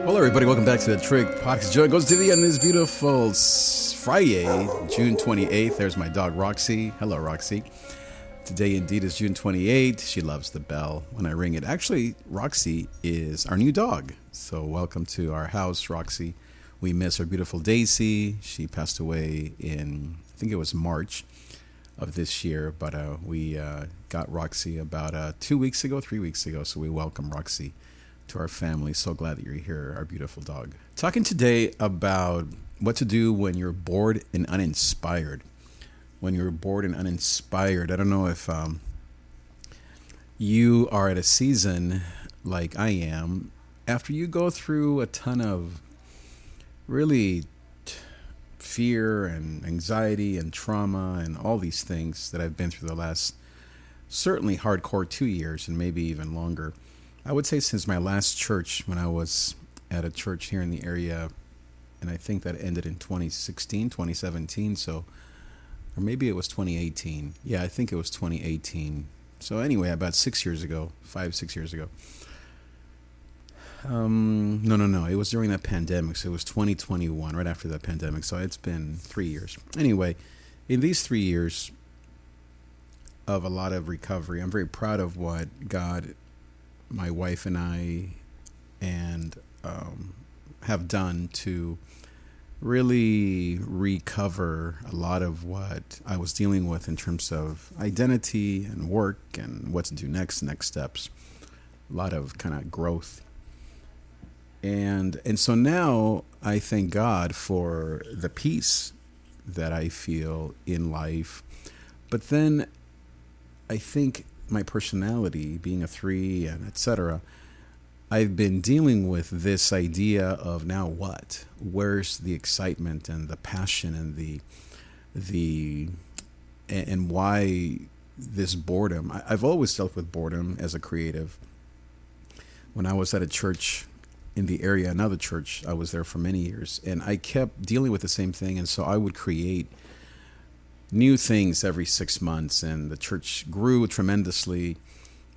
Hello, everybody. Welcome back to the Trig Podcast. Joy goes to the end this beautiful Friday, June 28th. There's my dog, Roxy. Hello, Roxy. Today, indeed, is June 28th. She loves the bell when I ring it. Actually, Roxy is our new dog. So welcome to our house, Roxy. We miss our beautiful Daisy. She passed away in, I think it was March of this year. But we got Roxy about 3 weeks ago. So we welcome Roxy to our family. So glad that you're here, our beautiful dog. Talking today about what to do when you're bored and uninspired. When you're bored and uninspired, I don't know if you are at a season like I am, after you go through a ton of really fear and anxiety and trauma and all these things that I've been through the last certainly hardcore 2 years and maybe even longer. I would say since my last church, when I was at a church here in the area, and I think that ended in 2016, 2017, so, or maybe it was 2018. Yeah, I think it was 2018. So anyway, about 6 years ago, 6 years ago. No. It was during that pandemic, so it was 2021, right after that pandemic. So it's been 3 years. Anyway, in these 3 years of a lot of recovery, I'm very proud of what God, my wife and I, and have done to really recover a lot of what I was dealing with in terms of identity and work and what to do next steps. A lot of kind of growth. And so now I thank God for the peace that I feel in life. But then I think my personality, being a 3 and etc., I've been dealing with this idea of now what? Where's the excitement and the passion and and why this boredom? I've always dealt with boredom as a creative. When I was at a church in the area, another church, I was there for many years, and I kept dealing with the same thing, and so I would create new things every 6 months, and the church grew tremendously.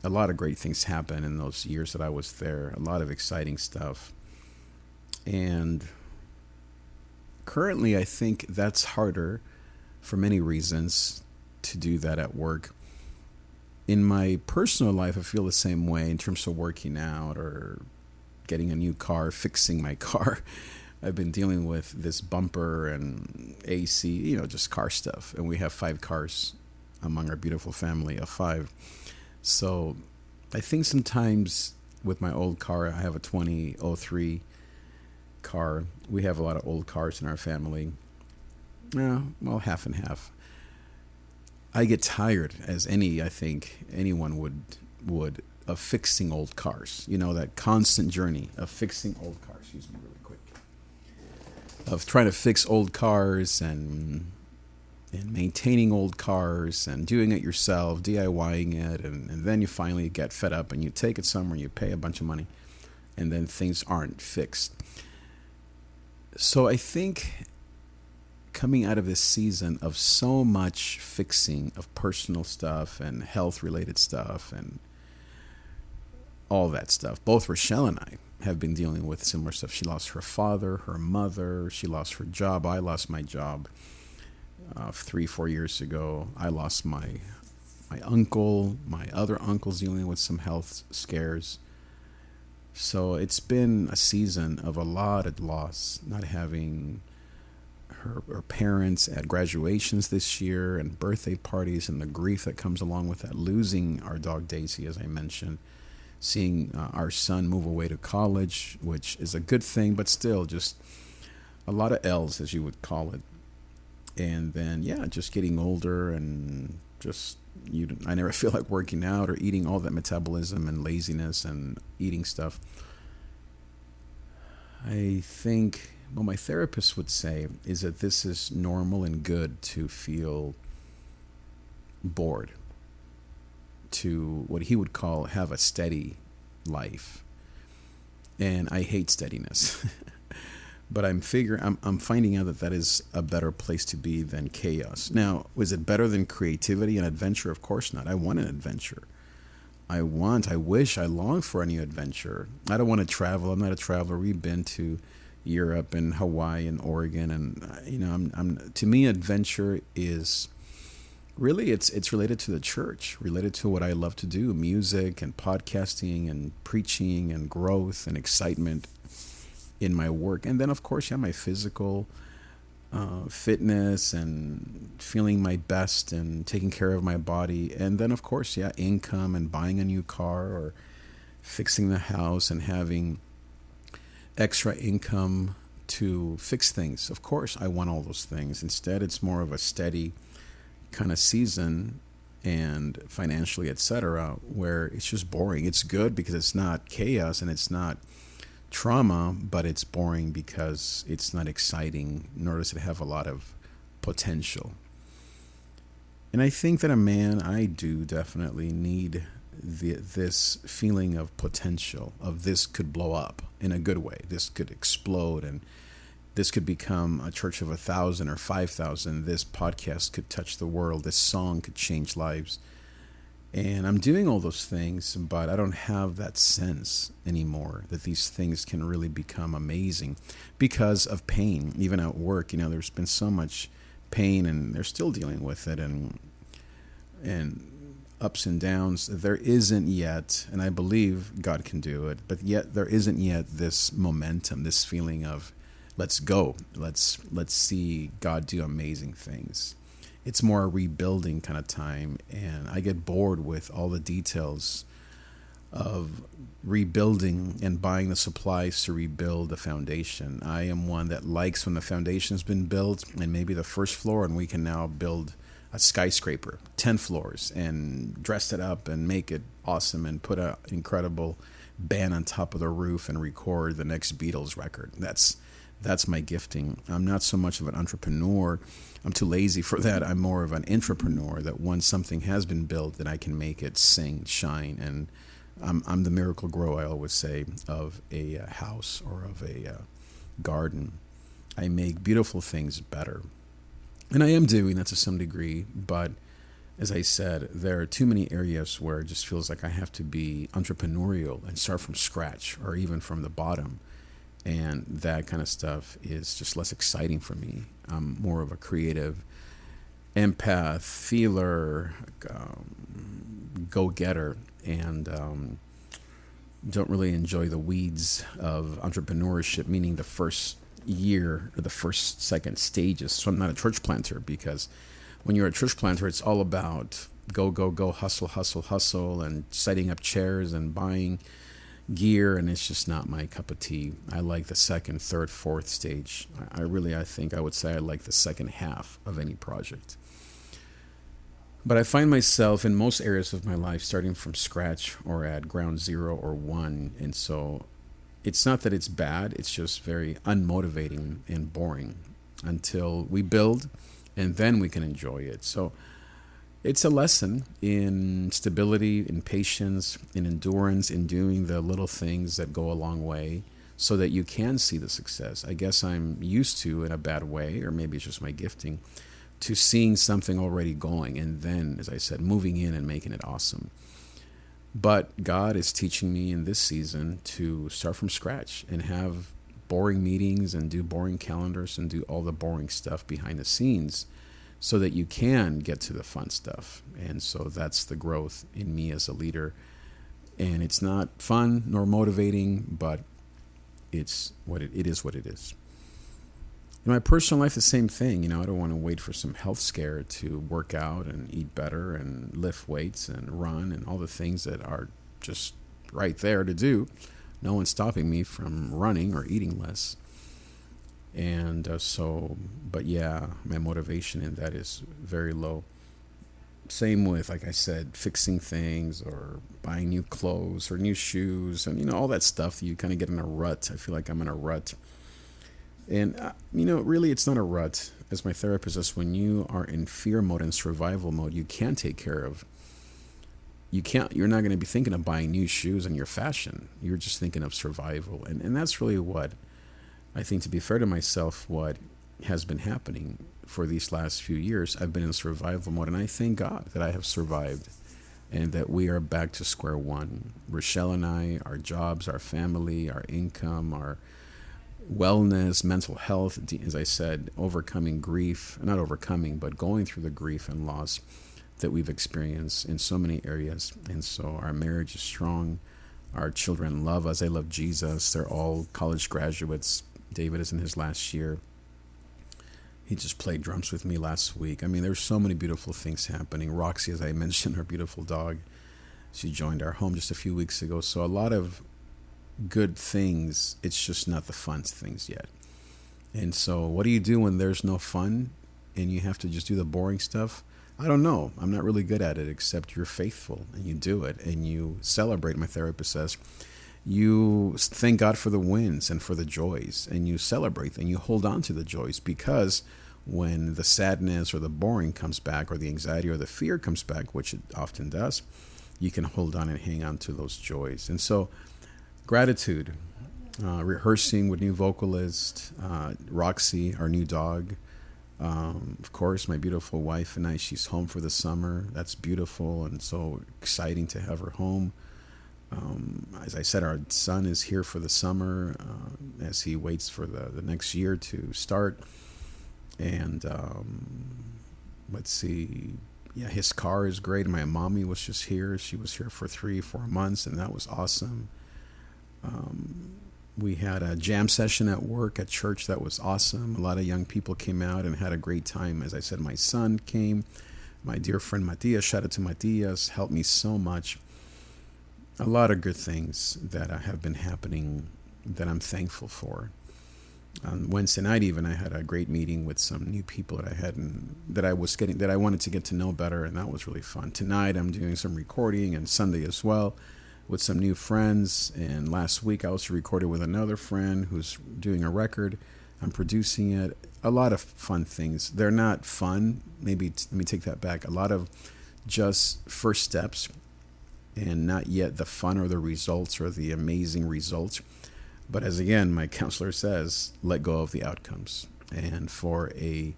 A lot of great things happened in those years that I was there, a lot of exciting stuff. And currently, I think that's harder for many reasons to do that at work. In my personal life, I feel the same way in terms of working out or getting a new car, fixing my car. I've been dealing with this bumper and AC, just car stuff. And we have 5 cars among our beautiful family of 5. So I think sometimes with my old car, I have a 2003 car. We have a lot of old cars in our family. Well, half and half. I get tired, as I think anyone would, of fixing old cars. That constant journey of fixing old cars. Excuse me really quick. Of trying to fix old cars and maintaining old cars and doing it yourself, DIYing it, and then you finally get fed up and you take it somewhere, you pay a bunch of money, and then things aren't fixed. So I think coming out of this season of so much fixing of personal stuff and health-related stuff and all that stuff, both Rochelle and I have been dealing with similar stuff. She lost her father, her mother. She lost her job. I lost my job 3-4 years ago. I lost my uncle. My other uncle's dealing with some health scares. So it's been a season of a lot of loss, not having her parents at graduations this year and birthday parties and the grief that comes along with that, losing our dog Daisy, as I mentioned. Seeing our son move away to college, which is a good thing, but still just a lot of L's, as you would call it. And then, just getting older and just, I never feel like working out or eating, all that metabolism and laziness and eating stuff. I think what my therapist would say is that this is normal and good to feel bored, to what he would call have a steady life. And I hate steadiness. But I'm finding out that is a better place to be than chaos. Now, was it better than creativity and adventure? Of course not. I want an adventure. I wish, I long for a new adventure. I don't want to travel. I'm not a traveler. We've been to Europe and Hawaii and Oregon, and I'm to me, adventure is really it's related to the church, related to what I love to do, music and podcasting and preaching and growth and excitement in my work, and then of course, yeah, my physical fitness and feeling my best and taking care of my body. And then, of course, yeah, income and buying a new car or fixing the house and having extra income to fix things. Of course, I want all those things. Instead, it's more of a steady kind of season and financially, etc., where it's just boring. It's good because it's not chaos and it's not trauma, but it's boring because it's not exciting, nor does it have a lot of potential. And I think that I do definitely need this feeling of potential, of this could blow up in a good way. This could explode and this could become a church of 1,000 or 5,000. This podcast could touch the world. This song could change lives. And I'm doing all those things, but I don't have that sense anymore that these things can really become amazing because of pain. Even at work, there's been so much pain, and they're still dealing with it, and ups and downs. There isn't yet, and I believe God can do it, but yet there isn't yet this momentum, this feeling of let's go, let's see God do amazing things. It's more a rebuilding kind of time, and I get bored with all the details of rebuilding and buying the supplies to rebuild the foundation. I am one that likes when the foundation's been built and maybe the first floor, and we can now build a skyscraper, 10 floors, and dress it up and make it awesome and put an incredible band on top of the roof and record the next Beatles record. That's my gifting. I'm not so much of an entrepreneur. I'm too lazy for that. I'm more of an intrapreneur, that once something has been built, that I can make it sing, shine. And I'm the miracle grow, I always say, of a house or of a garden. I make beautiful things better. And I am doing that to some degree. But as I said, there are too many areas where it just feels like I have to be entrepreneurial and start from scratch or even from the bottom. And that kind of stuff is just less exciting for me. I'm more of a creative empath, feeler, go-getter, and don't really enjoy the weeds of entrepreneurship, meaning the first year or the first, second stages. So I'm not a church planter, because when you're a church planter, it's all about go, go, go, hustle, hustle, hustle, and setting up chairs and buying gear, and it's just not my cup of tea. I like the second, third, fourth stage. I think I would say I like the second half of any project. But I find myself in most areas of my life starting from scratch or at ground zero or one. And so it's not that it's bad, it's just very unmotivating and boring until we build, and then we can enjoy it. So it's a lesson in stability, in patience, in endurance, in doing the little things that go a long way so that you can see the success. I guess I'm used to, in a bad way, or maybe it's just my gifting, to seeing something already going and then, as I said, moving in and making it awesome. But God is teaching me in this season to start from scratch and have boring meetings and do boring calendars and do all the boring stuff behind the scenes, so that you can get to the fun stuff. And so that's the growth in me as a leader. And it's not fun nor motivating, but it is what it is. In my personal life, the same thing. I don't want to wait for some health scare to work out and eat better and lift weights and run and all the things that are just right there to do. No one's stopping me from running or eating less. And but yeah, my motivation in that is very low. Same with, like I said, fixing things or buying new clothes or new shoes and, all that stuff that you kind of get in a rut. I feel like I'm in a rut. And, really it's not a rut. As my therapist says, when you are in fear mode and survival mode, you can't take care of. You're not going to be thinking of buying new shoes and your fashion. You're just thinking of survival. And that's really what I think, to be fair to myself, what has been happening for these last few years. I've been in survival mode, and I thank God that I have survived and that we are back to square one. Rochelle and I, our jobs, our family, our income, our wellness, mental health, as I said, overcoming grief, not overcoming, but going through the grief and loss that we've experienced in so many areas. And so our marriage is strong. Our children love us. They love Jesus. They're all college graduates. David is in his last year. He just played drums with me last week. I mean, there's so many beautiful things happening. Roxy, as I mentioned, our beautiful dog, she joined our home just a few weeks ago. So a lot of good things. It's just not the fun things yet. And so what do you do when there's no fun and you have to just do the boring stuff? I don't know. I'm not really good at it, except you're faithful and you do it and you celebrate. My therapist says you thank God for the wins and for the joys, and you celebrate and you hold on to the joys, because when the sadness or the boring comes back, or the anxiety or the fear comes back, which it often does, you can hold on and hang on to those joys. And so gratitude, rehearsing with new vocalist, Roxy, our new dog. Of course, my beautiful wife and I, she's home for the summer. That's beautiful and so exciting to have her home. As I said, our son is here for the summer as he waits for the next year to start. And let's see. Yeah, his car is great. My mommy was just here. She was here for 3-4 months, and that was awesome. We had a jam session at work, at church. That was awesome. A lot of young people came out and had a great time. As I said, my son came. My dear friend Matias, shout out to Matias, helped me so much. A lot of good things that have been happening that I'm thankful for. On Wednesday night, even, I had a great meeting with some new people that I wanted to get to know better, and that was really fun. Tonight, I'm doing some recording, and Sunday as well, with some new friends. And last week, I also recorded with another friend who's doing a record. I'm producing it. A lot of fun things. They're not fun. Let me take that back. A lot of just first steps, and not yet the fun or the results or the amazing results. But as again, my counselor says, let go of the outcomes. And for a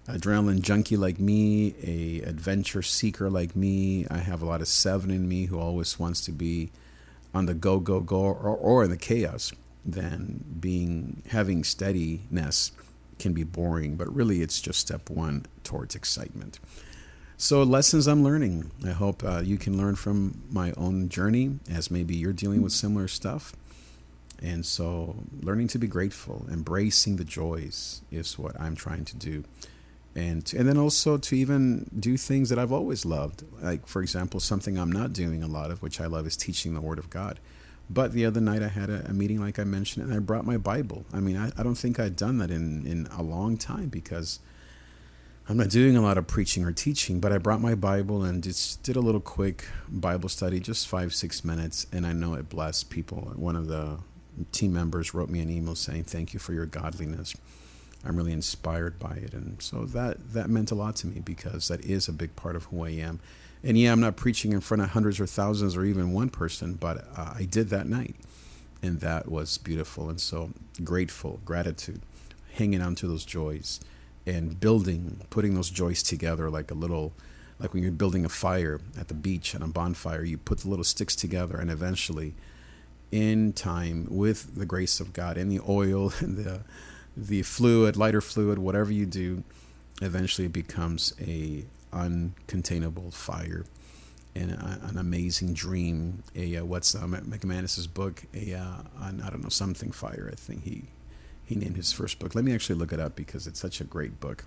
adrenaline junkie like me, a adventure seeker like me, I have a lot of 7 in me who always wants to be on the go, or in the chaos. Then having steadiness can be boring, but really it's just step one towards excitement. So lessons I'm learning. I hope you can learn from my own journey, as maybe you're dealing with similar stuff. And so learning to be grateful, embracing the joys is what I'm trying to do. And then also to even do things that I've always loved. Like, for example, something I'm not doing a lot of, which I love, is teaching the Word of God. But the other night I had a meeting, like I mentioned, and I brought my Bible. I mean, I don't think I'd done that in a long time, because I'm not doing a lot of preaching or teaching, but I brought my Bible and just did a little quick Bible study, just 5-6 minutes, and I know it blessed people. One of the team members wrote me an email saying, thank you for your godliness. I'm really inspired by it. And so that meant a lot to me, because that is a big part of who I am. And yeah, I'm not preaching in front of hundreds or thousands or even one person, but I did that night, and that was beautiful. And so gratitude, hanging on to those joys, and putting those joys together like when you're building a fire at the beach and a bonfire, you put the little sticks together, and eventually, in time, with the grace of God and the oil and the fluid, lighter fluid, whatever you do, eventually it becomes a uncontainable fire and an amazing dream. What's McManus's book? I don't know, something fire. I think he named his first book. Let me actually look it up, because it's such a great book.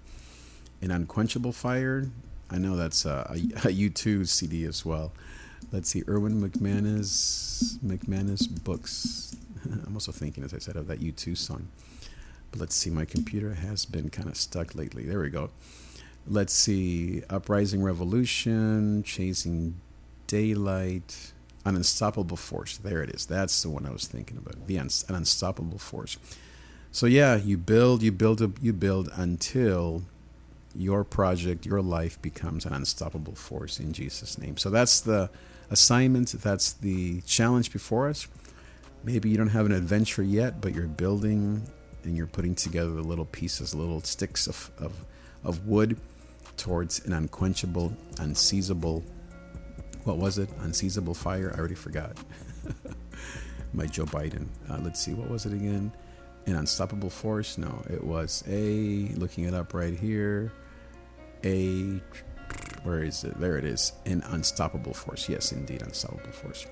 An Unquenchable Fire. I know that's a U2 CD as well. Let's see, Erwin McManus books. I'm also thinking, as I said, of that U2 song. But let's see, my computer has been kind of stuck lately. There we go. Let's see, Uprising Revolution, Chasing Daylight, An Unstoppable Force. There it is. That's the one I was thinking about. An Unstoppable Force. So yeah, you build until your project, your life becomes an unstoppable force in Jesus' name. So that's the assignment. That's the challenge before us. Maybe you don't have an adventure yet, but you're building and you're putting together the little pieces, little sticks of wood towards an unquenchable, unseizable What was it? Unseizable fire? I already forgot. My Joe Biden. Let's see. What was it again? An unstoppable force? No, it was looking it up right here. Where is it? There it is. An unstoppable force. Yes, indeed. Unstoppable force.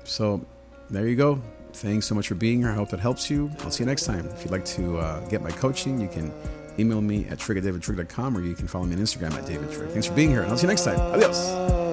So there you go. Thanks so much for being here. I hope that helps you. I'll see you next time. If you'd like to get my coaching, you can email me at trig@davidtrig.com, or you can follow me on Instagram at davidtrig. Thanks for being here, and I'll see you next time. Adios.